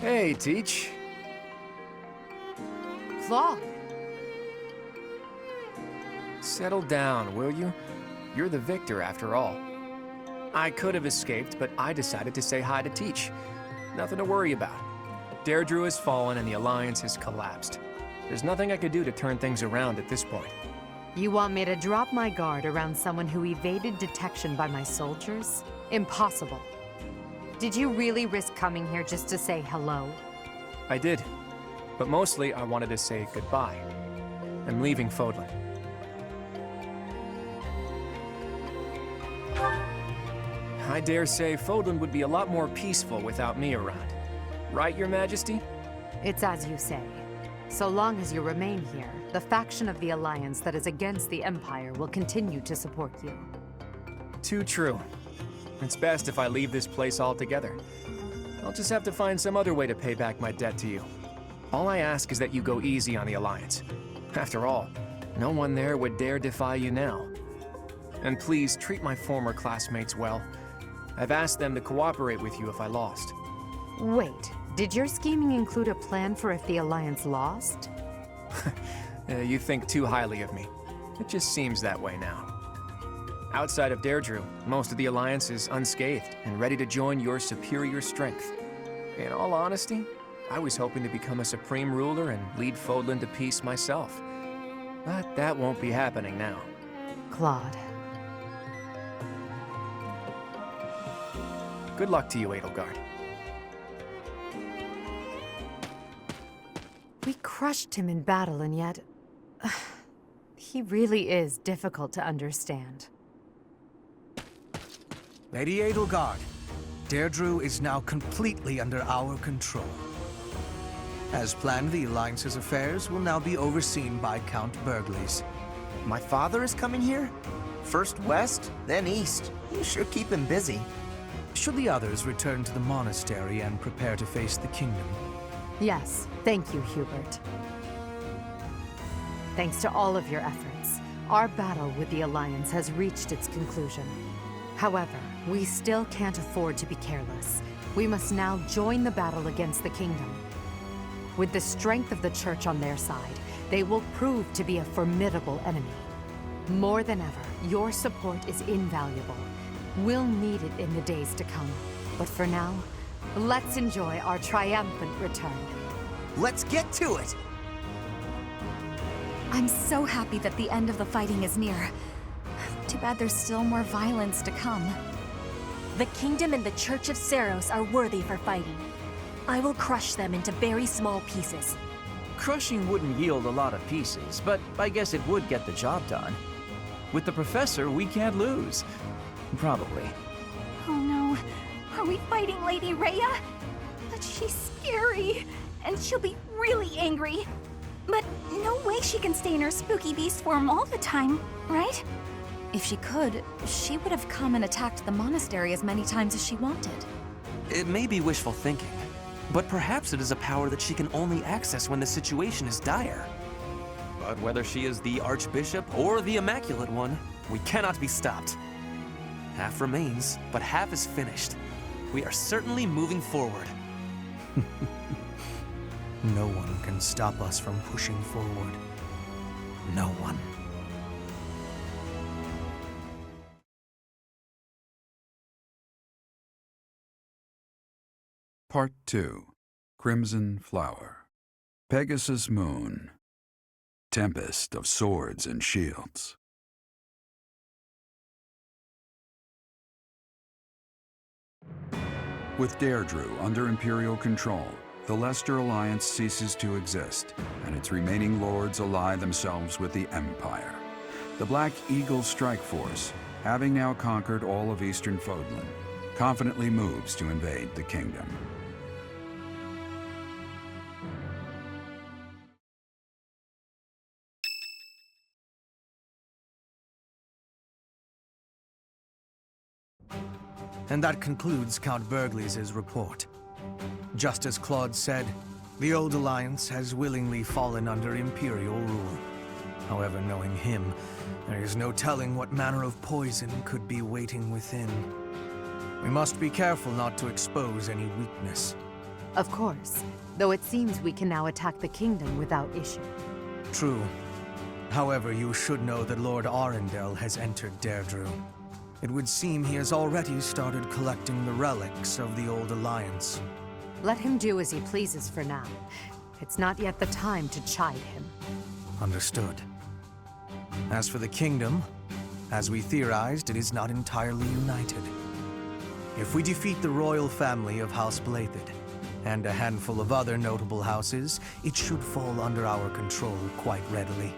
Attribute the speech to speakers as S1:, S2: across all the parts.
S1: Hey, Teach.
S2: Claude.
S1: Settle down, will you? You're the victor, after all. I could have escaped, but I decided to say hi to Teach. Nothing to worry about. Deirdre has fallen and the Alliance has collapsed. There's nothing I could do to turn things around at this point.
S2: You want me to drop my guard around someone who evaded detection by my soldiers? Impossible. Did you really risk coming here just to say hello?
S1: I did, but mostly I wanted to say goodbye. I'm leaving Fodlan. I dare say Fodlan would be a lot more peaceful without me around. Right, Your Majesty?
S2: It's as you say. So long as you remain here, the faction of the Alliance that is against the Empire will continue to support you.
S1: Too true. It's best if I leave this place altogether. I'll just have to find some other way to pay back my debt to you. All I ask is that you go easy on the Alliance. After all, no one there would dare defy you now. And please treat my former classmates well. I've asked them to cooperate with you if I lost.
S2: Wait, did your scheming include a plan for if the Alliance lost?
S1: You think too highly of me. It just seems that way now. Outside of Deirdre, most of the Alliance is unscathed and ready to join your superior strength. In all honesty, I was hoping to become a supreme ruler and lead Fodlan to peace myself. But that won't be happening now.
S2: Claude.
S1: Good luck to you, Edelgard.
S2: We crushed him in battle, and yet... he really is difficult to understand.
S3: Lady Edelgard, Deirdre is now completely under our control. As planned, the Alliance's affairs will now be overseen by Count Bergliez.
S4: My father is coming here? First west, then east. You sure keep him busy.
S3: Should the others return to the monastery and prepare to face the kingdom?
S2: Yes, thank you, Hubert. Thanks to all of your efforts, our battle with the Alliance has reached its conclusion. However, we still can't afford to be careless. We must now join the battle against the kingdom. With the strength of the Church on their side, they will prove to be a formidable enemy. More than ever, your support is invaluable. We'll need it in the days to come. But for now, let's enjoy our triumphant return.
S4: Let's get to it!
S5: I'm so happy that the end of the fighting is near. Too bad there's still more violence to come. The Kingdom and the Church of Seiros are worthy for fighting. I will crush them into very small pieces.
S6: Crushing wouldn't yield a lot of pieces, but I guess it would get the job done. With the Professor, we can't lose. Probably.
S5: Oh no, are we fighting Lady Rhea? But she's scary, and she'll be really angry. But no way she can stay in her spooky beast form all the time, right? If she could, she would have come and attacked the monastery as many times as she wanted.
S7: It may be wishful thinking, but perhaps it is a power that she can only access when the situation is dire. But whether she is the Archbishop or the Immaculate One, we cannot be stopped. Half remains, but half is finished. We are certainly moving forward.
S3: No one can stop us from pushing forward. No one.
S8: Part 2. Crimson Flower. Pegasus Moon. Tempest of Swords and Shields. With Deirdre under Imperial control, the Leicester Alliance ceases to exist, and its remaining lords ally themselves with the Empire. The Black Eagle Strike Force, having now conquered all of Eastern Fodlan, confidently moves to invade the kingdom.
S3: And that concludes Count Bergliez's report. Just as Claude said, the old Alliance has willingly fallen under Imperial rule. However, knowing him, there is no telling what manner of poison could be waiting within. We must be careful not to expose any weakness.
S2: Of course, though it seems we can now attack the kingdom without issue.
S3: True. However, you should know that Lord Arundel has entered Deirdre. It would seem he has already started collecting the relics of the Old Alliance.
S2: Let him do as he pleases for now. It's not yet the time to chide him.
S3: Understood. As for the kingdom, as we theorized, it is not entirely united. If we defeat the royal family of House Blathid, and a handful of other notable houses, it should fall under our control quite readily.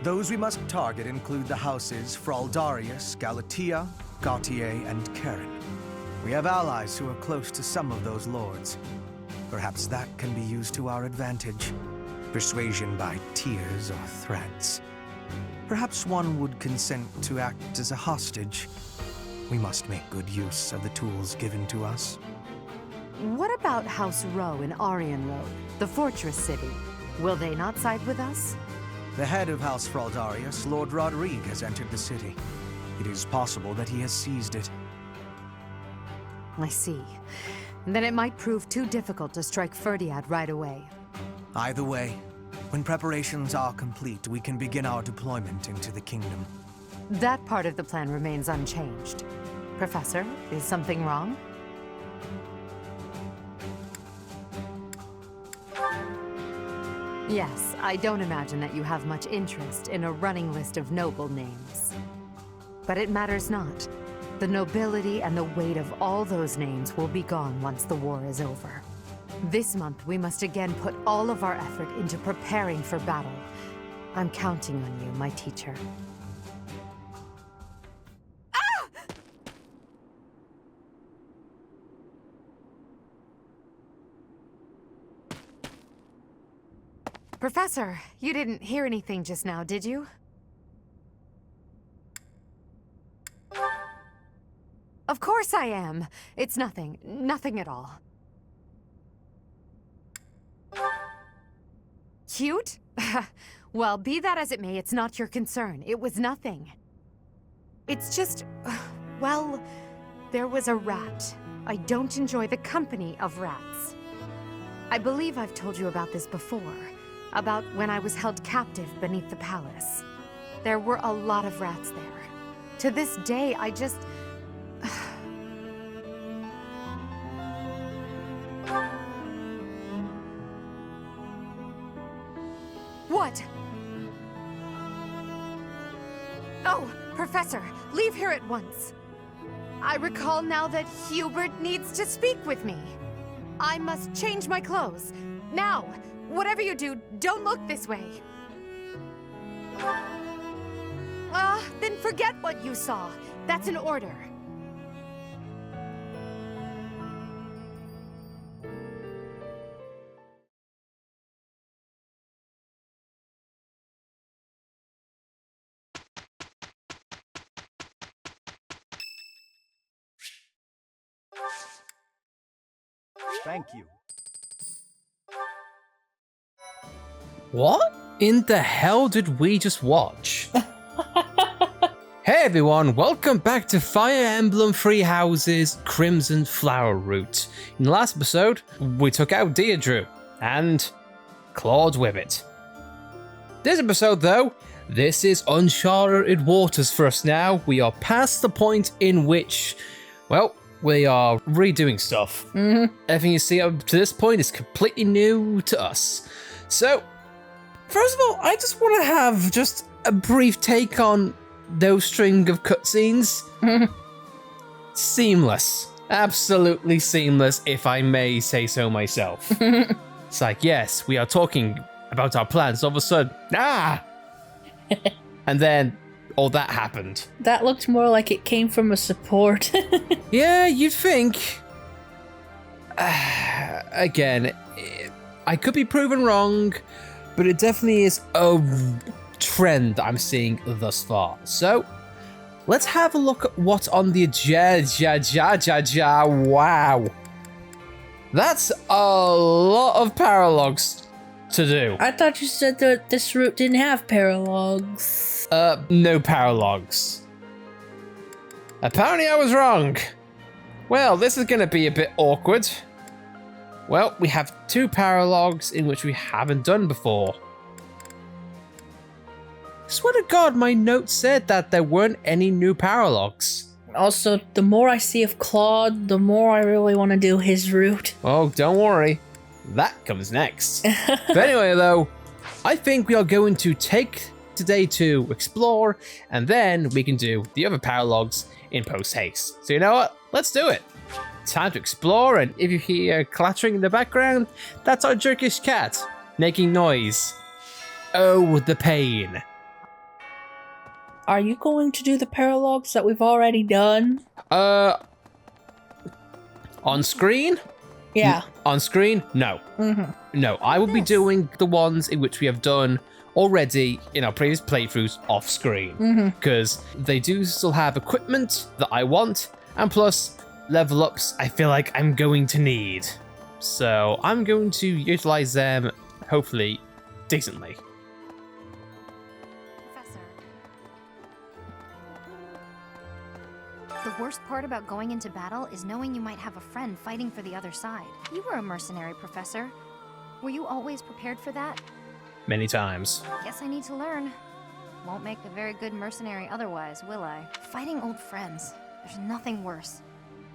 S3: Those we must target include the houses Fraldarius, Galatea, Gautier, and Karen. We have allies who are close to some of those lords. Perhaps that can be used to our advantage. Persuasion by tears or threats. Perhaps one would consent to act as a hostage. We must make good use of the tools given to us.
S2: What about House Rowe in Aryan Road, the fortress city? Will they not side with us?
S3: The head of House Fraldarius, Lord Rodrigue, has entered the city. It is possible that he has seized it.
S2: I see. Then it might prove too difficult to strike Ferdiad right away.
S3: Either way, when preparations are complete, we can begin our deployment into the kingdom.
S2: That part of the plan remains unchanged. Professor, is something wrong? Yes, I don't imagine that you have much interest in a running list of noble names. But it matters not. The nobility and the weight of all those names will be gone once the war is over. This month, we must again put all of our effort into preparing for battle. I'm counting on you, my teacher. Professor, you didn't hear anything just now, did you? Of course I am. It's nothing. Nothing at all. Cute? Well, be that as it may, it's not your concern. It was nothing. It's just... well, there was a rat. I don't enjoy the company of rats. I believe I've told you about this before. About when I was held captive beneath the palace. There were a lot of rats there. To this day, I just... What? Oh, Professor, leave here at once. I recall now that Hubert needs to speak with me. I must change my clothes. Now! Whatever you do, don't look this way. Then forget what you saw. That's an order.
S9: Thank you.
S10: What in the hell did we just watch? Hey everyone, welcome back to Fire Emblem Three Houses Crimson Flower Root. In the last episode, we took out Deirdre and Claude Wibbit. This episode though, this is uncharted waters for us now. We are past the point in which, well, we are redoing stuff. Everything you see up to this point is completely new to us. So, first of all, I just want to have just a brief take on those string of cutscenes. Seamless. Absolutely seamless, if I may say so myself. It's like, yes, we are talking about our plans. All of a sudden, and then all that happened.
S11: That looked more like it came from a support.
S10: Yeah, you'd think. Again, I could be proven wrong, but it definitely is a trend I'm seeing thus far. So, let's have a look at what's on the Wow. That's a lot of paralogs to do.
S11: I thought you said that this route didn't have paralogs.
S10: No paralogs. Apparently I was wrong. Well, this is gonna be a bit awkward. Well, we have 2 paralogs in which we haven't done before. Swear to God, my notes said that there weren't any new paralogs.
S11: Also, the more I see of Claude, the more I really want to do his route.
S10: Oh, don't worry. That comes next. But anyway, though, I think we are going to take today to explore, and then we can do the other paralogs in post-haste. So you know what? Let's do it. Time to explore, and if you hear clattering in the background, that's our jerkish cat making noise. Oh, the pain.
S11: Are you going to do the paralogs that we've already done?
S10: On screen?
S11: Yeah.
S10: On screen? No. No, I will be doing the ones in which we have done already in our previous playthroughs off screen. Because they do still have equipment that I want, and plus level ups I feel like I'm going to need. So I'm going to utilize them, hopefully, decently.
S12: The worst part about going into battle is knowing you might have a friend fighting for the other side. You were a mercenary, Professor. Were you always prepared for that?
S10: Many times.
S12: Guess I need to learn. Won't make a very good mercenary otherwise, will I? Fighting old friends. There's nothing worse.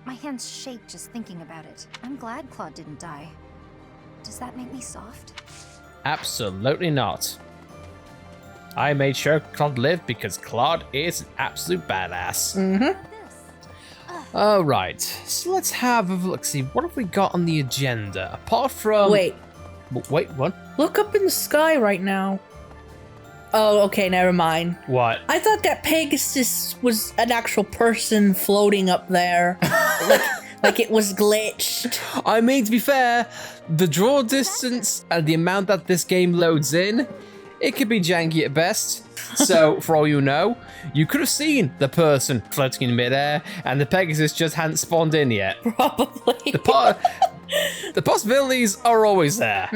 S12: My hands shake just thinking about it. I'm glad Claude didn't die. Does that make me soft?
S10: Absolutely not. I made sure Claude lived because Claude is an absolute badass. Alright, so let's have a look. See, what have we got on the agenda? Apart from...
S11: Wait,
S10: what?
S11: look up in the sky right now. Oh, okay, never mind.
S10: What?
S11: I thought that Pegasus was an actual person floating up there. like it was glitched.
S10: I mean, to be fair, the draw distance and the amount that this game loads in, it could be janky at best. So, for all you know, you could have seen the person floating in midair, and the Pegasus just hadn't spawned in yet.
S11: Probably.
S10: The possibilities are always there.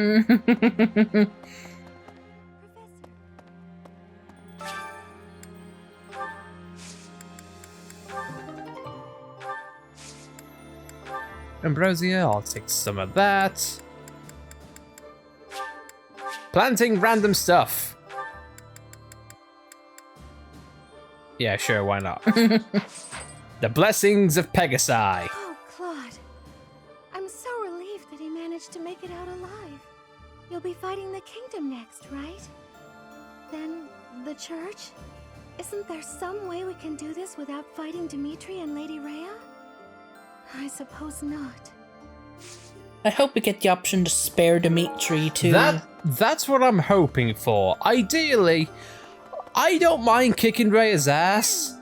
S10: Ambrosia, I'll take some of that. Planting random stuff. Yeah, sure, why not? The blessings of Pegasi.
S13: Oh, Claude. I'm so relieved that he managed to make it out alive. You'll be fighting the kingdom next, right? Then the church? Isn't there some way we can do this without fighting Dimitri and Lady Rhea? I suppose not.
S11: I hope we get the option to spare Dimitri too.
S10: That's what I'm hoping for. Ideally, I don't mind kicking Rhea's ass,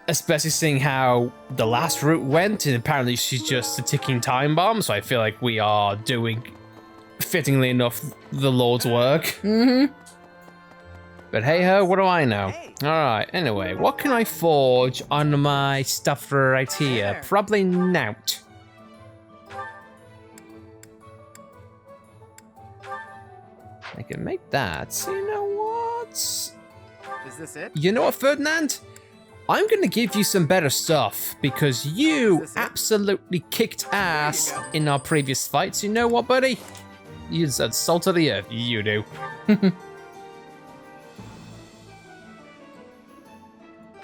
S10: especially seeing how the last route went, and apparently she's just a ticking time bomb, so I feel like we are doing, fittingly enough, the Lord's work. But hey ho, what do I know? Alright, anyway, what can I forge on my stuff right here? Probably not. I can make that. So you know what?
S1: Is this it?
S10: You know what, Ferdinand? I'm gonna give you some better stuff because you absolutely kicked ass in our previous fights. You know what, buddy? You said salt of the earth. You do.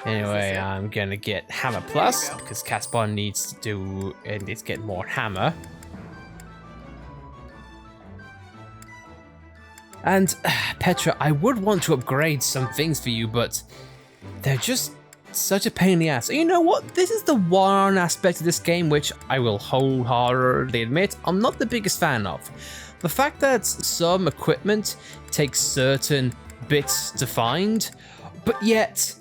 S10: Anyway, I'm gonna get Hammer Plus because Caspar needs to get more hammer. And Petra, I would want to upgrade some things for you, but they're just such a pain in the ass. And you know what? This is the one aspect of this game which I will wholeheartedly admit I'm not the biggest fan of. The fact that some equipment takes certain bits to find, but yet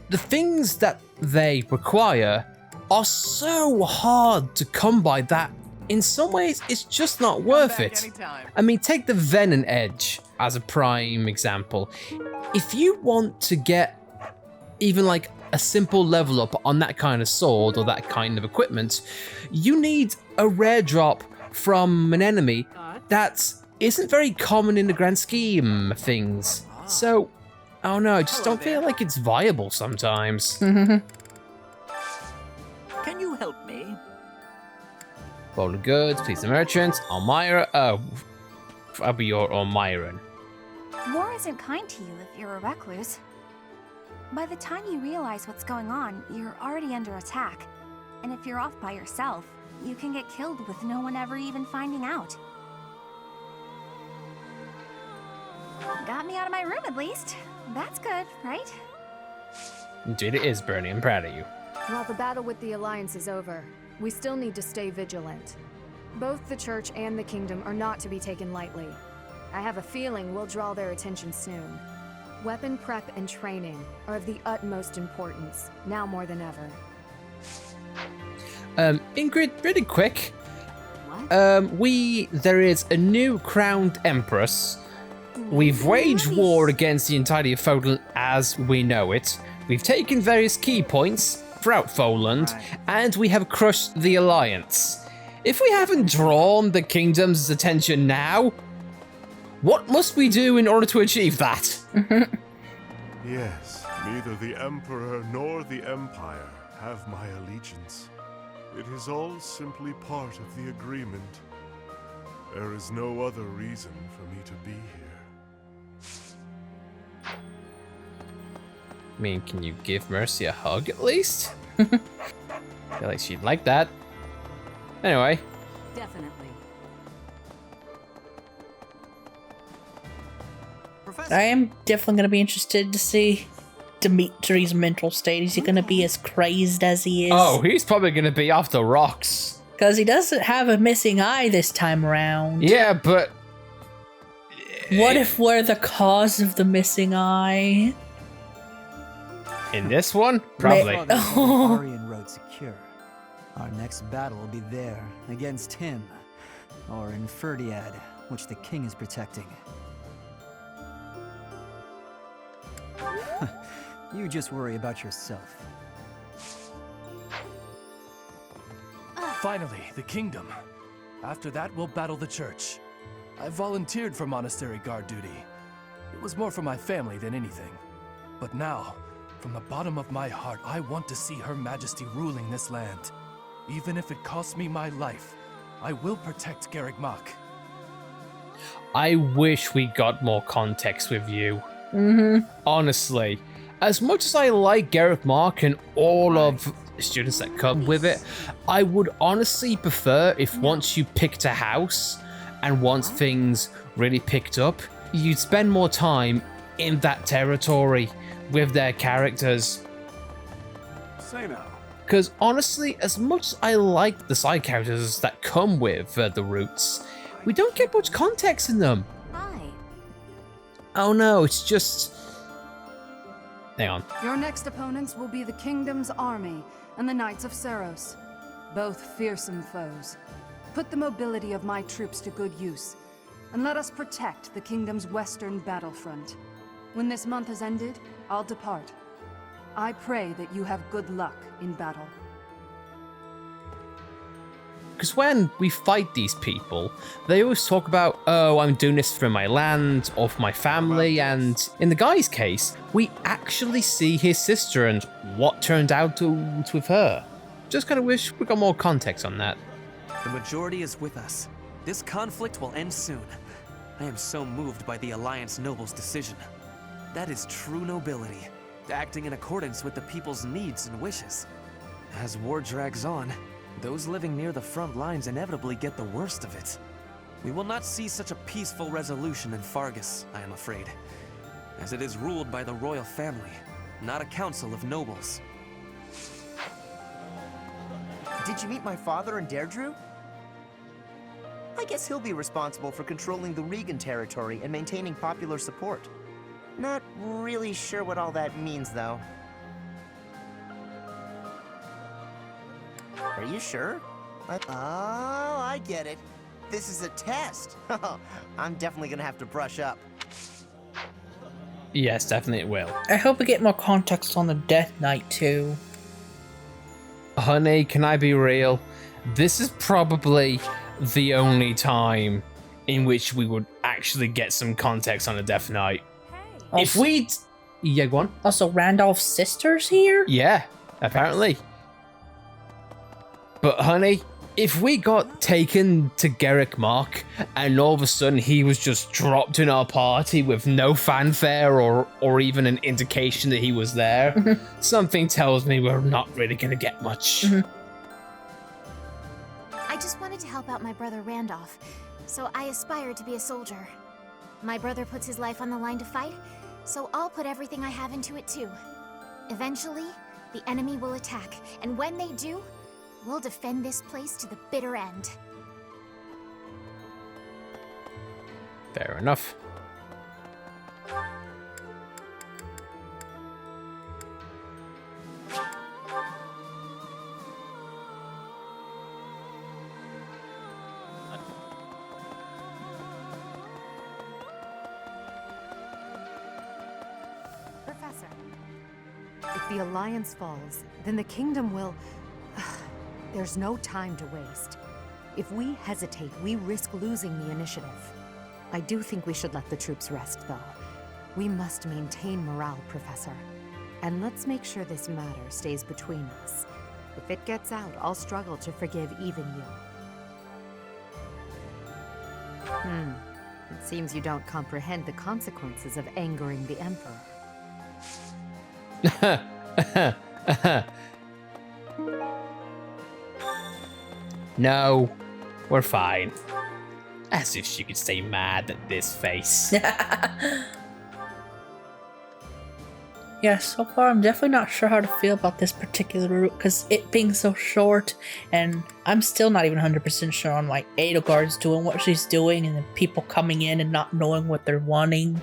S10: the things that they require are so hard to come by that in some ways it's just not worth it. I mean, take the Venom Edge as a prime example. If you want to get even like a simple level up on that kind of sword or that kind of equipment, you need a rare drop from an enemy that isn't very common in the grand scheme of things. So, I don't know, I just don't feel like it's viable sometimes.
S14: Can you help me?
S10: Roll the goods, please the merchant. Elmira. Oh, I'll be your Elmiran.
S5: War isn't kind to you if you're a recluse. By the time you realize what's going on, you're already under attack. And if you're off by yourself, you can get killed with no one ever even finding out. Got me out of my room at least. That's good, right?
S10: Indeed it is, Bernie. I'm proud of you.
S2: While the battle with the Alliance is over, we still need to stay vigilant. Both the Church and the Kingdom are not to be taken lightly. I have a feeling we'll draw their attention soon. Weapon prep and training are of the utmost importance, now more than ever.
S10: Ingrid, really quick. There is a new crowned empress. We've waged war against the entirety of Foland as we know it. We've taken various key points throughout Foland, and we have crushed the Alliance. If we haven't drawn the kingdom's attention now, what must we do in order to achieve that?
S14: Yes, neither the Emperor nor the Empire have my allegiance. It is all simply part of the agreement. There is no other reason for me to be here.
S10: I mean, can you give Mercy a hug at least? I feel like she'd like that. Anyway.
S15: Definitely.
S11: I am definitely going to be interested to see Dimitri's mental state. Is he going to be as crazed as he is?
S10: Oh, he's probably going to be off the rocks.
S11: Because he doesn't have a missing eye this time around.
S10: Yeah, but...
S11: What if we're the cause of the missing eye?
S10: In this one? Probably.
S9: Arian road secure. Our next battle will be there, against him. Or in Ferdiad, which the king is protecting. You just worry about yourself.
S16: Finally, the kingdom. After that, we'll battle the church. I volunteered for monastery guard duty. It was more for my family than anything. But now, from the bottom of my heart, I want to see Her Majesty ruling this land. Even if it costs me my life, I will protect Garreg Mach.
S10: I wish we got more context with you. Honestly. As much as I like Garreg Mach and all of the students that come with it, I would honestly prefer if once you picked a house and once things really picked up, you'd spend more time in that territory with their characters.
S14: Say now.
S10: Because honestly, as much as I like the side characters that come with the Roots, we don't get much context in them.
S5: Hi.
S10: Oh no, it's just... Hang on.
S15: Your next opponents will be the Kingdom's army and the Knights of Seros. Both fearsome foes. Put the mobility of my troops to good use, and let us protect the Kingdom's western battlefront. When this month has ended, I'll depart. I pray that you have good luck in battle.
S10: Because when we fight these people, they always talk about, oh, I'm doing this for my land, or for my family, and in the guy's case, we actually see his sister and what turned out with her. Just kind of wish we got more context on that.
S7: The majority is with us. This conflict will end soon. I am so moved by the Alliance Noble's decision. That is true nobility, acting in accordance with the people's needs and wishes. As war drags on, those living near the front lines inevitably get the worst of it. We will not see such a peaceful resolution in Fargus, I am afraid, as it is ruled by the royal family, not a council of nobles.
S4: Did you meet my father in Deirdre? I guess he'll be responsible for controlling the Regan territory and maintaining popular support. Not really sure what all that means, though. Are you sure? Oh, I get it. This is a test. I'm definitely gonna have to brush up.
S10: Yes, definitely it will.
S11: I hope we get more context on the Death Knight too.
S10: Honey, can I be real? This is probably the only time in which we would actually get some context on a Death Knight.
S11: Also,
S10: If we'd... Yeah, go on.
S11: Also, Randolph's sister's here?
S10: Yeah, apparently. But honey, if we got taken to Garrick Mark and all of a sudden he was just dropped in our party with no fanfare or even an indication that he was there, something tells me we're not really going to get much.
S12: I just wanted to help out my brother Randolph, so I aspire to be a soldier. My brother puts his life on the line to fight, so I'll put everything I have into it too. Eventually, the enemy will attack, and when they do, we'll defend this place to the bitter end.
S10: Fair enough.
S2: Professor, if the Alliance falls, then the kingdom will... There's no time to waste. If we hesitate, we risk losing the initiative. I do think we should let the troops rest, though. We must maintain morale, Professor. And let's make sure this matter stays between us. If it gets out, I'll struggle to forgive even you. It seems you don't comprehend the consequences of angering the Emperor.
S10: No, we're fine. As if she could stay mad at this face.
S11: Yeah, so far I'm definitely not sure how to feel about this particular route, because it being so short, and I'm still not even 100% sure on like Edelgard's doing what she's doing, and then people coming in and not knowing what they're wanting.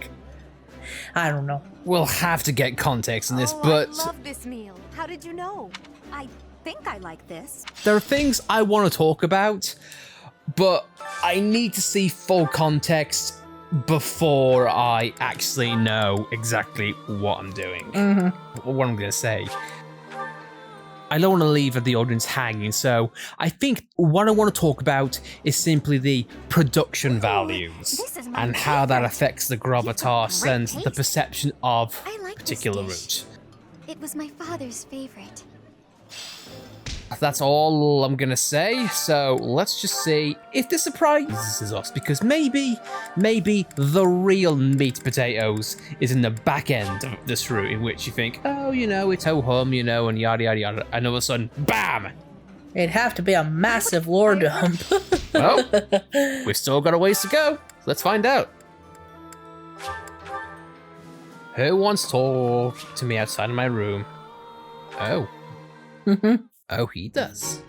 S11: I don't know.
S10: We'll have to get context in this, but...
S13: I love this meal. How did you know? I think I like this.
S10: There are things I want to talk about, but I need to see full context before I actually know exactly what I'm doing, what I'm going to say. I don't want to leave the audience hanging, so I think what I want to talk about is simply the production values and how that affects the gravitas and the perception of a particular route.
S12: It was my father's favorite.
S10: That's all I'm gonna say, so let's just see if this surprises us, because maybe the real meat potatoes is in the back end of this route, in which you think, oh, you know, it's ho-hum, you know, and yada yada yada, and all of a sudden, BAM!
S11: It'd have to be a massive lore dump.
S10: Well, we've still got a ways to go. Let's find out. Who wants to talk to me outside of my room? Oh. Oh, he does.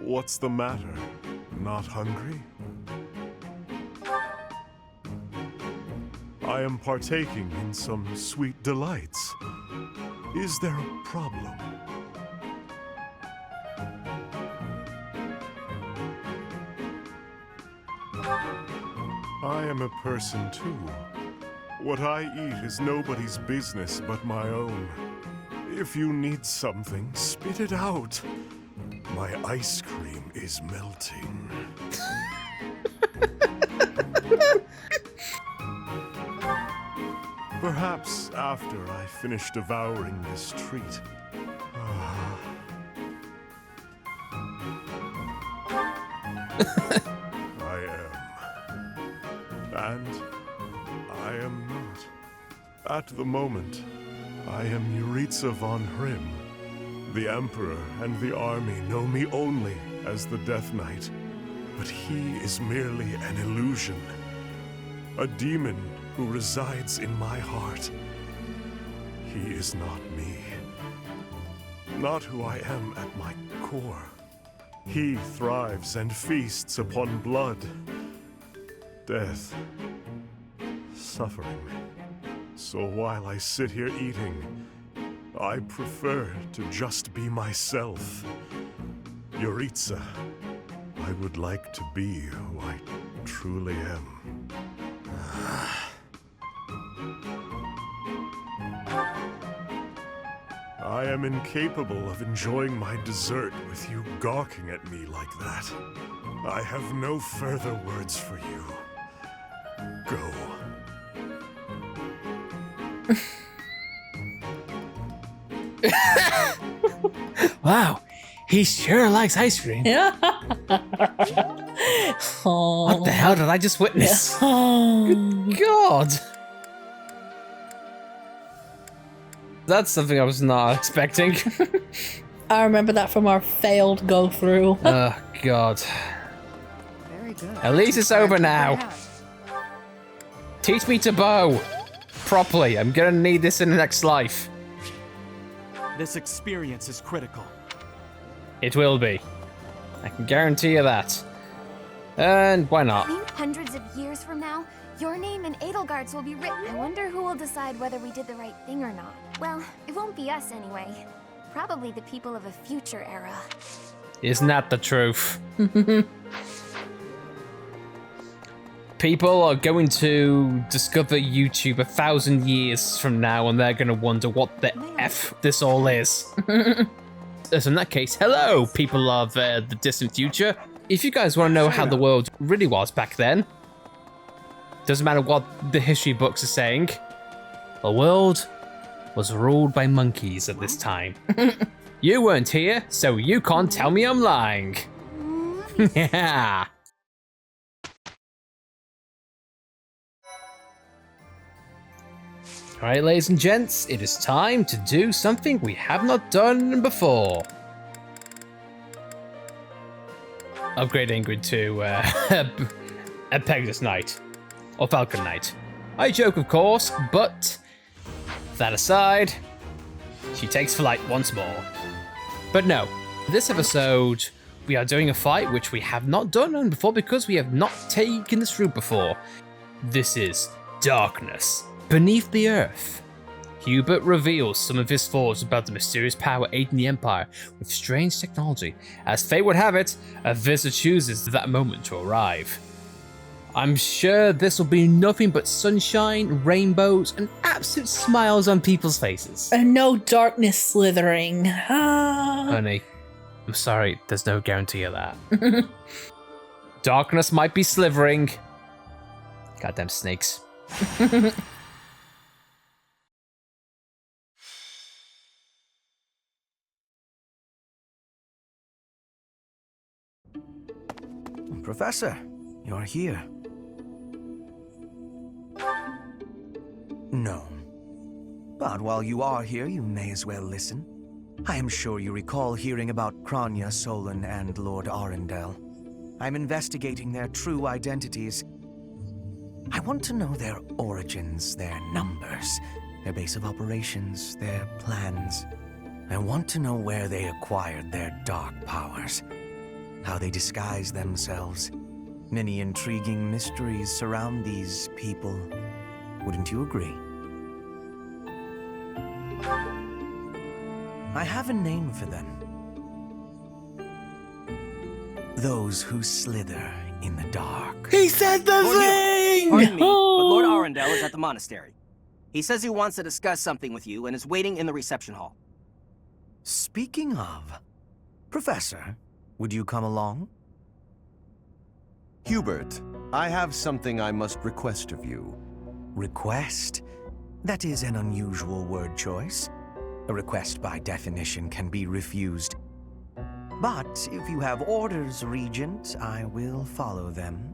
S14: What's the matter? Not hungry? I am partaking in some sweet delights. Is there a problem? I am a person too. What I eat is nobody's business but my own. If you need something, spit it out. My ice cream is melting. Perhaps after I finish devouring this treat. I am. And I am not. At the moment, I am Yuritsa von Hrim. The Emperor and the army know me only as the Death Knight, but he is merely an illusion. A demon who resides in my heart. He is not me. Not who I am at my core. He thrives and feasts upon blood, death, suffering. So while I sit here eating, I prefer to just be myself. Yuritsa, I would like to be who I truly am. I am incapable of enjoying my dessert with you gawking at me like that. I have no further words for you. Go.
S10: Wow, he sure likes ice cream.
S11: Yeah.
S10: What the hell did I just witness? Good God. That's something I was not expecting.
S11: I remember that from our failed go through.
S10: Oh, God.
S15: Very good.
S10: At least it's over now. Teach me to bow properly. I'm gonna need this in the next life.
S17: This experience is critical.
S10: It will be. I can guarantee you that. And why not?
S5: Hundreds of years from now, your name and Edelgard's will be written. I wonder who will decide whether we did the right thing or not. Well, it won't be us anyway. Probably the people of a future era.
S10: Isn't that the truth? People are going to discover YouTube 1,000 years from now, and they're going to wonder what the F this all is. So in that case, hello, people of the distant future. If you guys want to know how the world really was back then, doesn't matter what the history books are saying, the world was ruled by monkeys at this time. You weren't here, so you can't tell me I'm lying. Yeah. Alright, ladies and gents, it is time to do something we have not done before. Upgrade Ingrid to a Pegasus Knight. Or Falcon Knight. I joke, of course, but that aside, she takes flight once more. But no, this episode, we are doing a fight which we have not done before because we have not taken this route before. This is Darkness Beneath the Earth. Hubert reveals some of his thoughts about the mysterious power aiding the Empire with strange technology. As fate would have it, a visitor chooses that moment to arrive. I'm sure this will be nothing but sunshine, rainbows, and absolute smiles on people's faces.
S11: And no darkness slithering.
S10: Honey, I'm sorry, there's no guarantee of that. Darkness might be slithering. Goddamn snakes.
S3: Professor, you're here. No. But while you are here, you may as well listen. I am sure you recall hearing about Kranya, Solon, and Lord Arundel. I'm investigating their true identities. I want to know their origins, their numbers, their base of operations, their plans. I want to know where they acquired their dark powers, how they disguise themselves. Many intriguing mysteries surround these people. Wouldn't you agree? I have a name for them. Those who slither in the dark.
S10: He said the thing!
S18: Pardon me, but Lord Arundel is at the monastery. He says he wants to discuss something with you and is waiting in the reception hall.
S3: Speaking of, Professor, would you come along?
S19: Hubert, I have something I must request of you.
S3: Request? That is an unusual word choice. A request by definition can be refused. But if you have orders, Regent, I will follow them.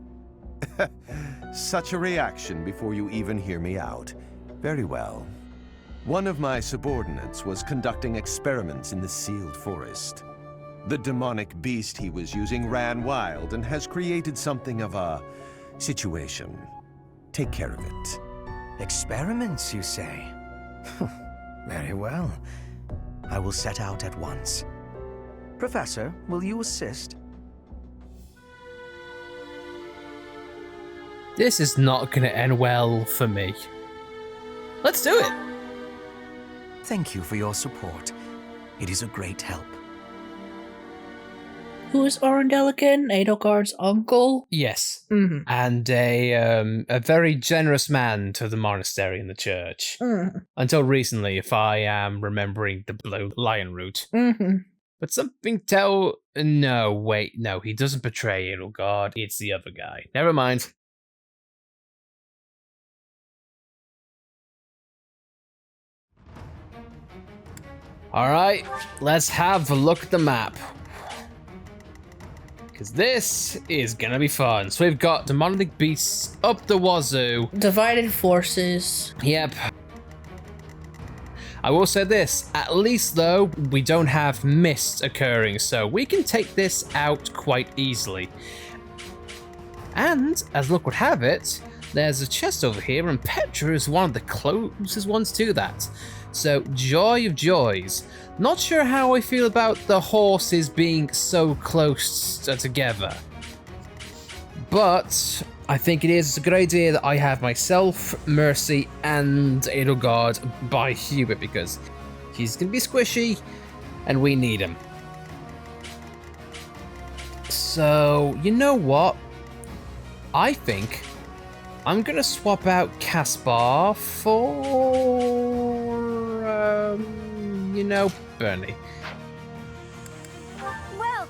S19: Such a reaction before you even hear me out. Very well. One of my subordinates was conducting experiments in the sealed forest. The demonic beast he was using ran wild and has created something of a situation. Take care of it.
S3: Experiments, you say? Very well. I will set out at once. Professor, will you assist?
S10: This is not going to end well for me. Let's do it!
S3: Thank you for your support. It is a great help.
S11: Who is Arundel again? Edelgard's uncle?
S10: Yes.
S11: Mm-hmm.
S10: And a very generous man to the monastery and the church. Until recently, if I am remembering the Blue Lion route. But something tell... No, wait, no, he doesn't betray Edelgard. It's the other guy. Never mind. Alright, let's have a look at the map. Because this is gonna be fun. So we've got demonic beasts up the wazoo.
S11: Divided forces.
S10: Yep. I will say this, at least though, we don't have mist occurring, so we can take this out quite easily. And, as luck would have it, there's a chest over here, and Petra is one of the closest ones to that. So, joy of joys. Not sure how I feel about the horses being so close together. But I think it is a good idea that I have myself, Mercy, and Edelgard by Hubert, because he's going to be squishy, and we need him. So, you know what? I think I'm going to swap out Caspar for, you know, Bernie.
S5: Well,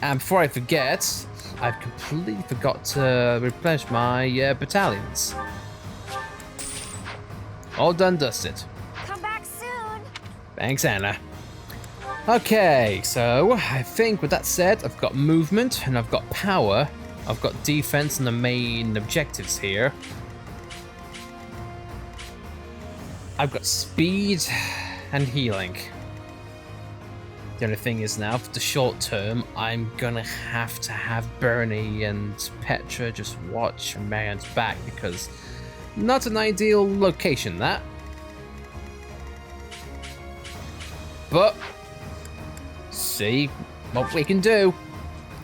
S10: and before I forget, I've completely forgot to replenish my battalions. All done, dusted.
S5: Come back soon.
S10: Thanks, Anna. Okay, so I think with that said, I've got movement and I've got power. I've got defense and the main objectives here. I've got speed and healing. The only thing is now, for the short term, I'm gonna have to have Bernie and Petra just watch Marianne's back, because not an ideal location, that. But, see what we can do.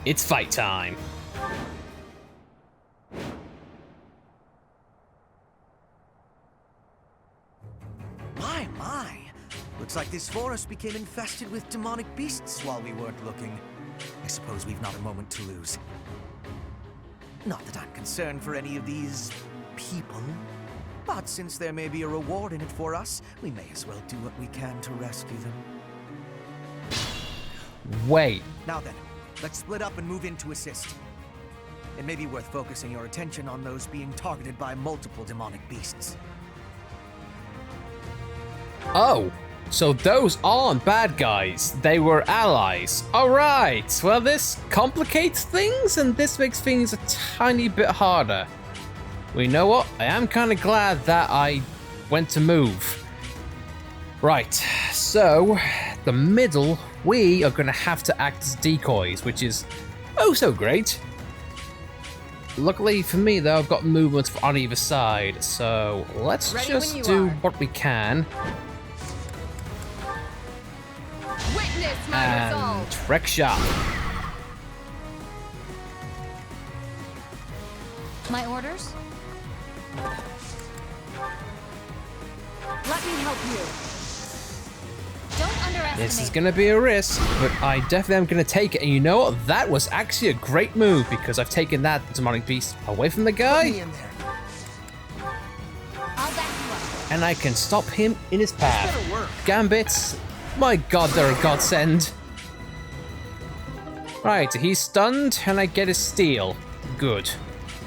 S10: It's fight time.
S20: My. Looks like this forest became infested with demonic beasts while we weren't looking. I suppose we've not a moment to lose. Not that I'm concerned for any of these people, but since there may be a reward in it for us, we may as well do what we can to rescue them.
S10: Wait.
S20: Now then, let's split up and move in to assist. It may be worth focusing your attention on those being targeted by multiple demonic beasts.
S10: Oh, so those aren't bad guys. They were allies. Alright, well this complicates things and this makes things a tiny bit harder. Well, you know what? I am kind of glad that I went to move. Right, so the middle, we are going to have to act as decoys, which is oh so great. Luckily for me though, I've got movement on either side, so let's just do what we can.
S15: Witness my
S10: And
S15: resolve.
S10: wreck shop.
S12: My orders?
S15: Let me help you.
S12: Don't underestimate.
S10: This is going to be a risk, but I definitely am going to take it. And you know what? That was actually a great move because I've taken that demonic beast away from the guy.
S12: I'll back you up.
S10: And I can stop him in his path. Gambits, my god, they're a godsend. Right, he's stunned and I get his steal. Good.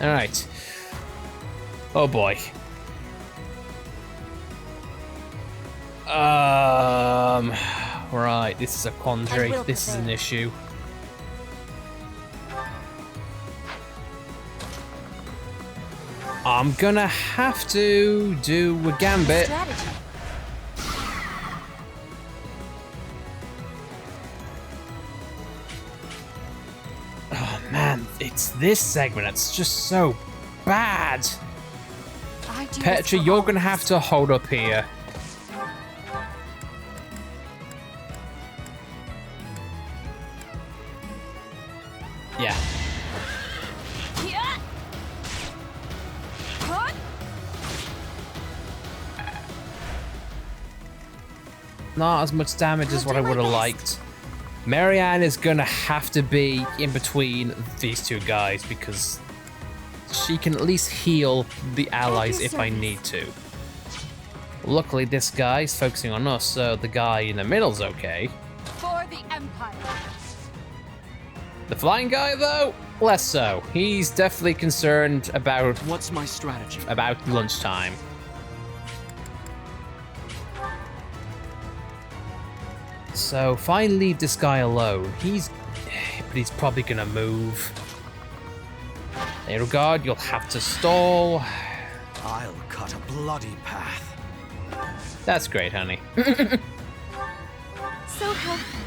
S10: Alright. Oh boy. Right, this is a quandary. This is an issue. I'm gonna have to do a gambit. Oh man, it's this segment. It's just so bad. Petra, you're gonna have to hold up here. Yeah. Not as much damage as what I would have liked. Marianne is gonna have to be in between these two guys because she can at least heal the allies if I need to. Luckily, this guy's focusing on us, so the guy in the middle's okay.
S15: For the Empire.
S10: The flying guy, though, less so. He's definitely concerned about
S17: what's my strategy?
S10: About lunchtime. So if I leave this guy alone, he's probably gonna move. Edelgard, you'll have to stall.
S20: I'll cut a bloody path.
S10: That's great, honey.
S13: So helpful.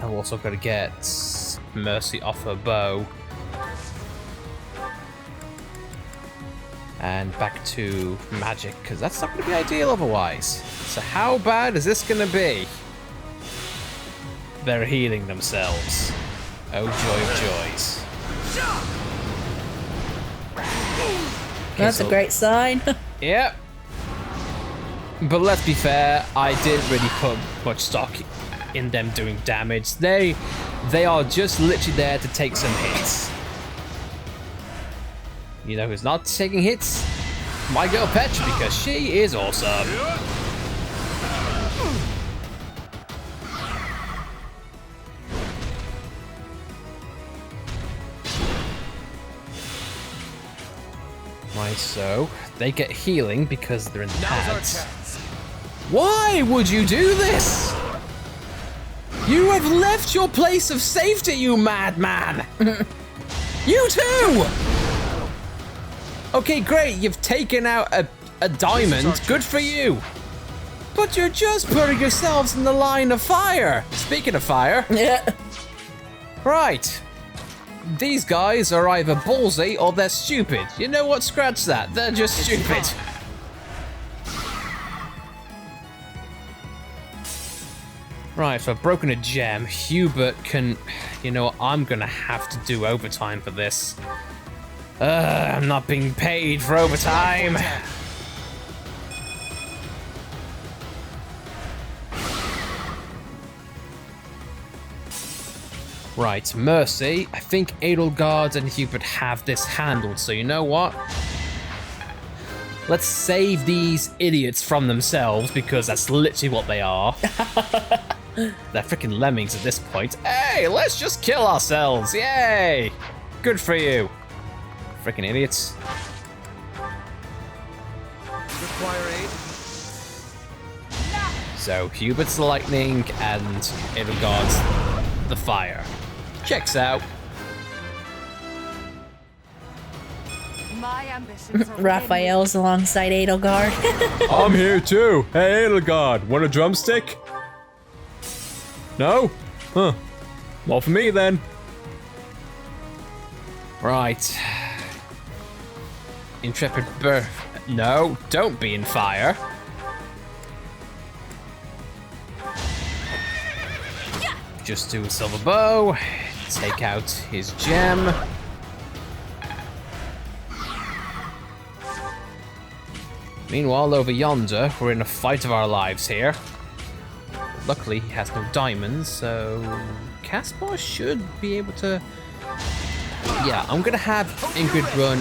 S10: I've also got to get Mercy off her bow. And back to magic, because that's not going to be ideal otherwise. So how bad is this going to be? They're healing themselves. Oh, joy of joys.
S11: That's a great sign.
S10: Yep. But let's be fair, I didn't really put much stock in them doing damage. They are just literally there to take some hits. You know who's not taking hits? My girl Petra, because she is awesome. Right, so they get healing because they're in the pads. Why would you do this? You have left your place of safety, you madman! You too! Okay, great, you've taken out a diamond, good for you. But you're just putting yourselves in the line of fire. Speaking of fire.
S11: Yeah.
S10: Right. These guys are either ballsy or they're stupid. You know what? Scratch that. They're just stupid. Right, so I've broken a gem. Hubert can... You know what? I'm gonna have to do overtime for this. I'm not being paid for overtime. Right, Mercy. I think Edelgard and Hubert have this handled, so you know what? Let's save these idiots from themselves, because that's literally what they are. They're freaking lemmings at this point. Hey, let's just kill ourselves. Yay! Good for you. Freaking idiots.
S20: Require aid?
S10: So, Hubert's the lightning and Edelgard's the fire. Checks out.
S15: My ambitions are
S11: Raphael's alongside Edelgard.
S10: I'm here too. Hey, Edelgard, want a drumstick? No? Huh. Not for me then. Right. Intrepid birth. No, don't be in fire. Just do a silver bow. Take out his gem. Meanwhile, over yonder, we're in a fight of our lives here. Luckily, he has no diamonds, so Caspar should be able to... Yeah, I'm gonna have Ingrid run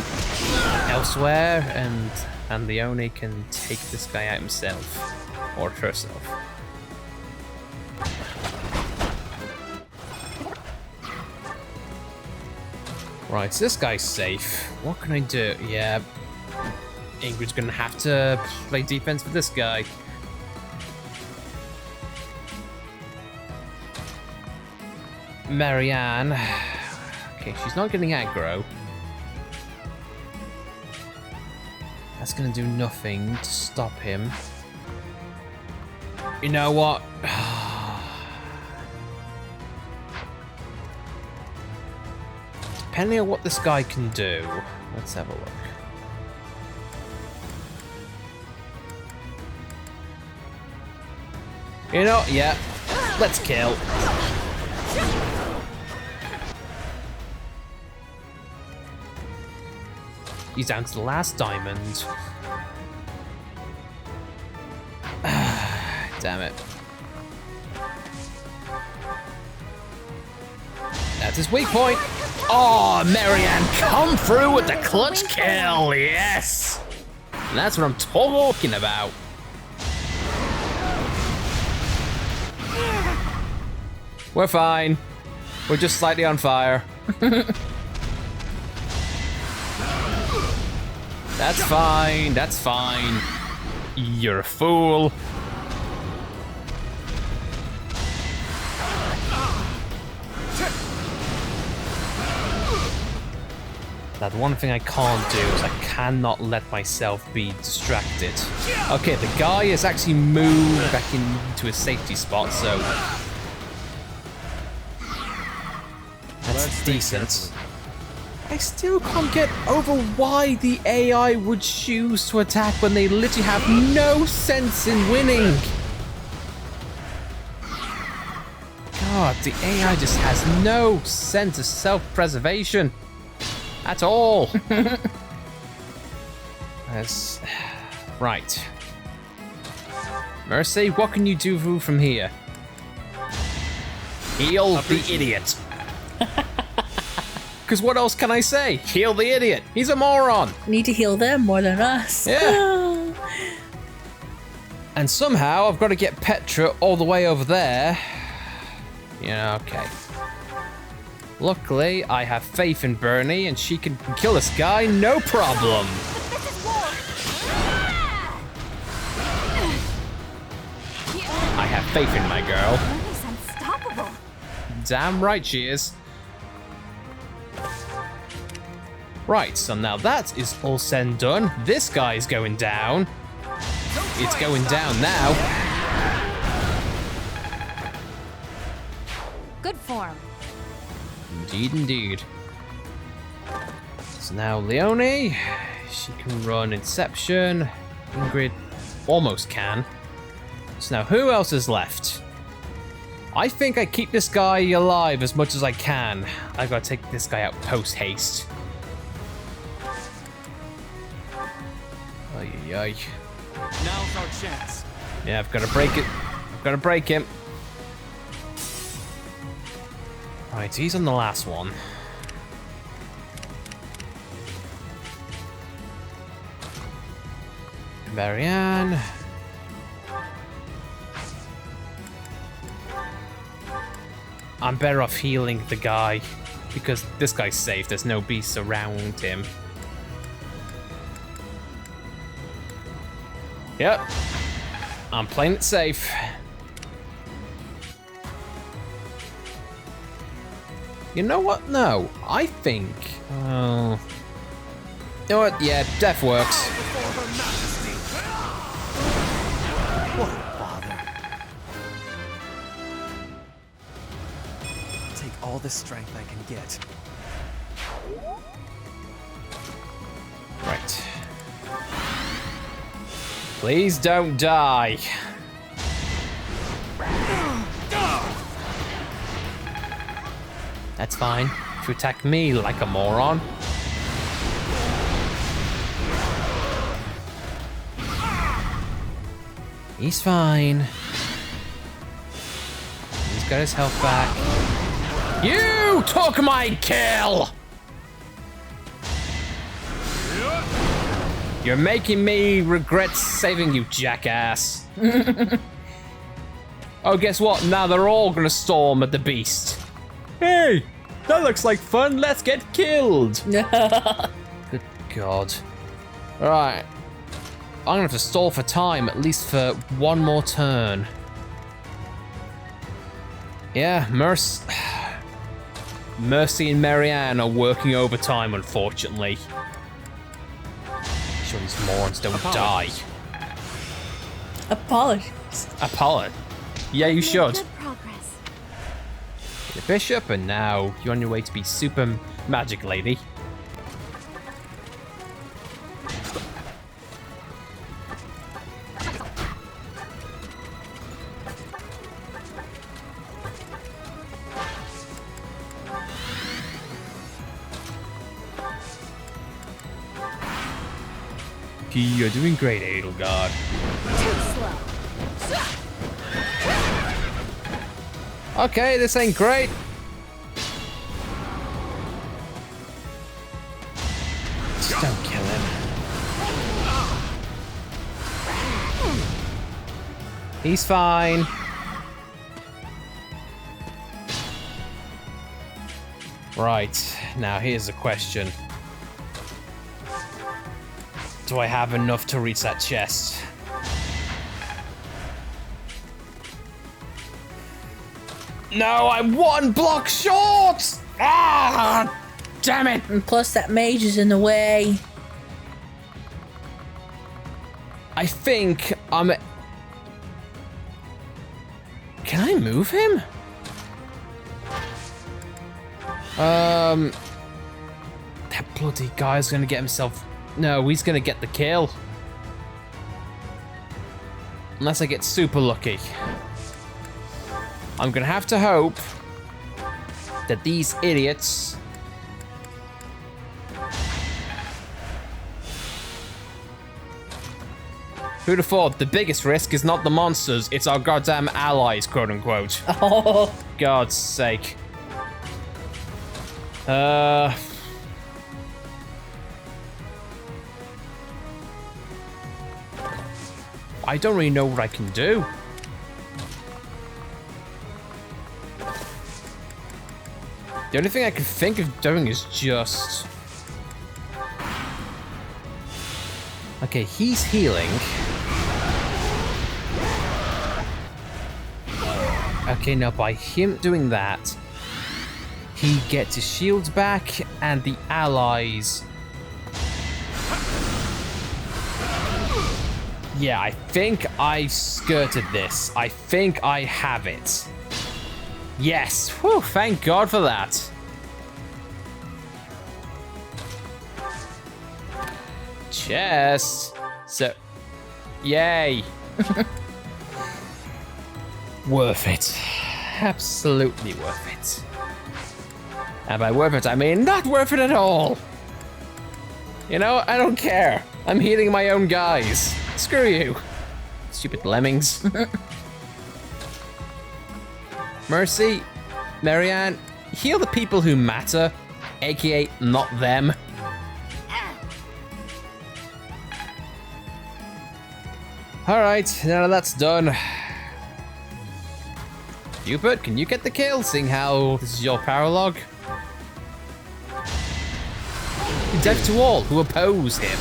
S10: elsewhere, and Leone can take this guy out himself. Or herself. Right, so this guy's safe. What can I do? Yeah, Ingrid's gonna have to play defense for this guy. Marianne. Okay, she's not getting aggro. That's gonna do nothing to stop him. You know what? Depending on what this guy can do. Let's have a look. You know, yeah. Let's kill. He's down to the last diamond. Damn it. That's his weak point. Oh, Marianne, come through with the clutch kill. Yes. That's what I'm talking about. We're fine. We're just slightly on fire. That's fine. That's fine. You're a fool. Now, the one thing I can't do is I cannot let myself be distracted. Okay, the guy has actually moved back into his safety spot, so that's decent. I still can't get over why the AI would choose to attack when they literally have no sense in winning. God, the AI just has no sense of self-preservation at all. That's right. Mercy, what can you do from here? Heal the idiot. Because what else can I say? Heal the idiot. He's a moron.
S11: Need to heal them more than us.
S10: Yeah. And somehow I've got to get Petra all the way over there. Yeah, okay. Luckily, I have faith in Bernie and she can kill this guy, no problem. I have faith in my girl.
S5: Bernie's unstoppable.
S10: Damn right she is. Right, so now that is all said and done. This guy's going down. It's going down now.
S12: Good form.
S10: Indeed, indeed. So now Leonie, she can run Inception. Ingrid almost can. So now who else is left? I think I keep this guy alive as much as I can. I gotta take this guy out post haste. Ay, ay, ay.
S17: Now's our chance.
S10: Yeah, I've gotta break it. I've gotta break him. Right, he's on the last one. Marianne. I'm better off healing the guy because this guy's safe. There's no beasts around him. Yep. I'm playing it safe. You know what? No, I think... you know what? Yeah, death works.
S20: What a bother. I'll take all the strength I can get.
S10: Right. Please don't die. That's fine. If you attack me like a moron. He's fine. He's got his health back. You took my kill! You're making me regret saving you, jackass. Oh, guess what? Now they're all gonna storm at the beast. Hey, that looks like fun. Let's get killed. Good God. All right. I'm gonna have to stall for time, at least for one more turn. Yeah, Mercy and Marianne are working overtime, unfortunately. Sure these morons don't die.
S11: Apologies.
S10: Apologies. Yeah, you should.
S13: Good progress.
S10: The bishop, and now you're on your way to be super magic lady. You're doing great, Edelgard.
S13: Too slow.
S10: Okay, this ain't great. Just don't kill him. He's fine. Right, now here's the question. Do I have enough to reach that chest? No, I'm one block short! Ah! damn it!
S11: And plus that mage is in the way.
S10: I think I'm... Can I move him? That bloody guy's gonna get himself... No, he's gonna get the kill. Unless I get super lucky. I'm gonna have to hope that these idiots... Who'd have thought the biggest risk is not the monsters, it's our goddamn allies, quote unquote.
S11: Oh.
S10: God's sake. I don't really know what I can do. The only thing I can think of doing is just... Okay, he's healing. Okay, now by him doing that, he gets his shields back and the allies... Yeah, I think I skirted this. I think I have it. Yes. Whew, thank God for that. Chest. So, yay. Worth it. Absolutely worth it. And by worth it, I mean not worth it at all. You know, I don't care. I'm healing my own guys. Screw you. Stupid lemmings. Mercy, Marianne, heal the people who matter, aka not them. Alright, now that's done. Hubert, can you get the kill, seeing how this is your power log? Death to all who oppose him.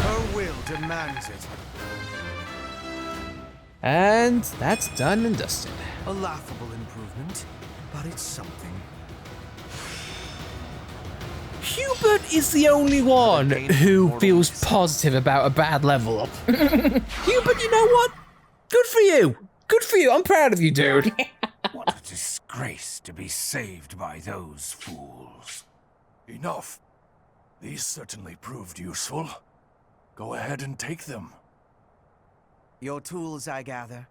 S3: Her will demands it.
S10: And that's done and dusted.
S20: A laughable improvement, but it's something.
S10: Hubert is the only one who feels positive about a bad level up. Hubert, you know what? Good for you. Good for you. I'm proud of you, dude.
S21: What a disgrace to be saved by those fools.
S16: Enough. These certainly proved useful. Go ahead and take them.
S20: Your tools, I gather.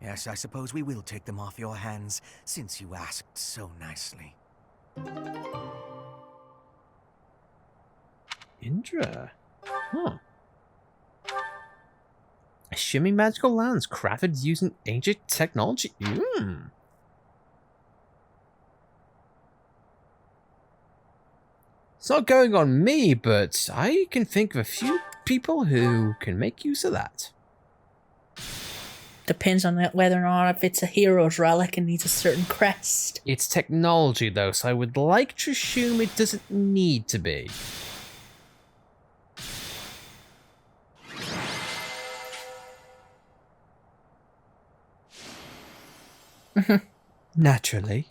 S20: Yes, I suppose we will take them off your hands, since you asked so nicely.
S10: Indra. Huh. A shimmering magical lance crafted using ancient technology. It's not going on me, but I can think of a few people who can make use of that.
S11: Depends on whether or not if it's a hero's relic and needs a certain crest.
S10: It's technology though, so I would like to assume it doesn't need to be. Naturally.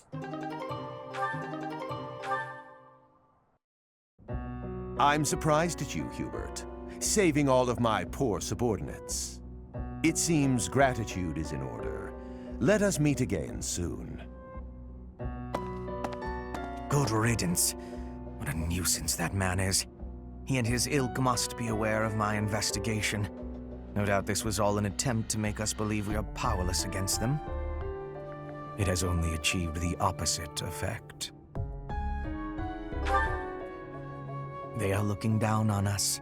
S19: I'm surprised at you, Hubert, saving all of my poor subordinates. It seems gratitude is in order. Let us meet again soon.
S20: Good riddance. What a nuisance that man is. He and his ilk must be aware of my investigation. No doubt this was all an attempt to make us believe we are powerless against them. It has only achieved the opposite effect. They are looking down on us.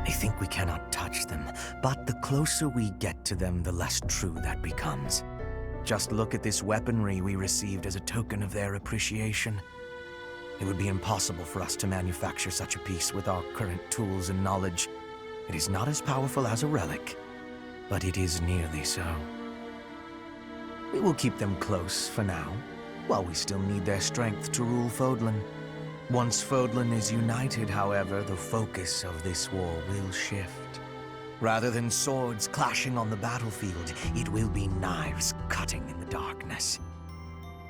S20: They think we cannot touch them, but the closer we get to them, the less true that becomes. Just look at this weaponry we received as a token of their appreciation. It would be impossible for us to manufacture such a piece with our current tools and knowledge. It is not as powerful as a relic, but it is nearly so. We will keep them close for now, while we still need their strength to rule Fodlan. Once Fodlan is united, however, the focus of this war will shift. Rather than swords clashing on the battlefield, it will be knives cutting in the darkness.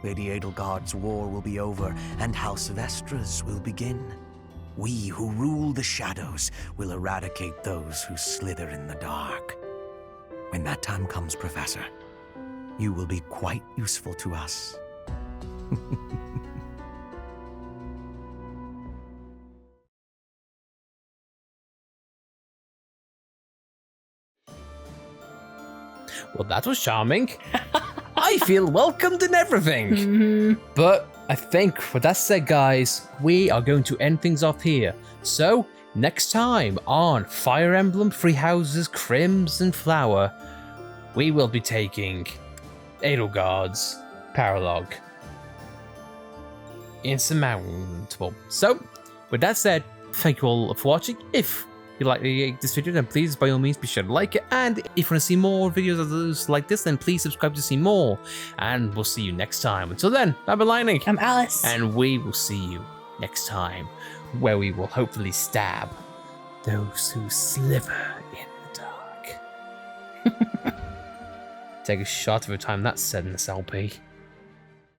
S20: Lady Edelgard's war will be over, and House Vestra's will begin. We who rule the shadows will eradicate those who slither in the dark. When that time comes, Professor, you will be quite useful to us.
S10: Well, that was charming. I feel welcomed and everything. But I think with that said, guys, we are going to end things off here. So next time on Fire Emblem Three Houses Crimson Flower, we will be taking Edelgard's Paralog. Insurmountable. So with that said, thank you all for watching. If you like this video, then please by all means be sure to like it, and if you want to see more videos of those like this, then please subscribe to see more, and we'll see you next time. Until then, I'm Lightning.
S11: I'm Alice.
S10: And we will see you next time, where we will hopefully stab those who sliver in the dark. Take a shot every time that's said in this LP.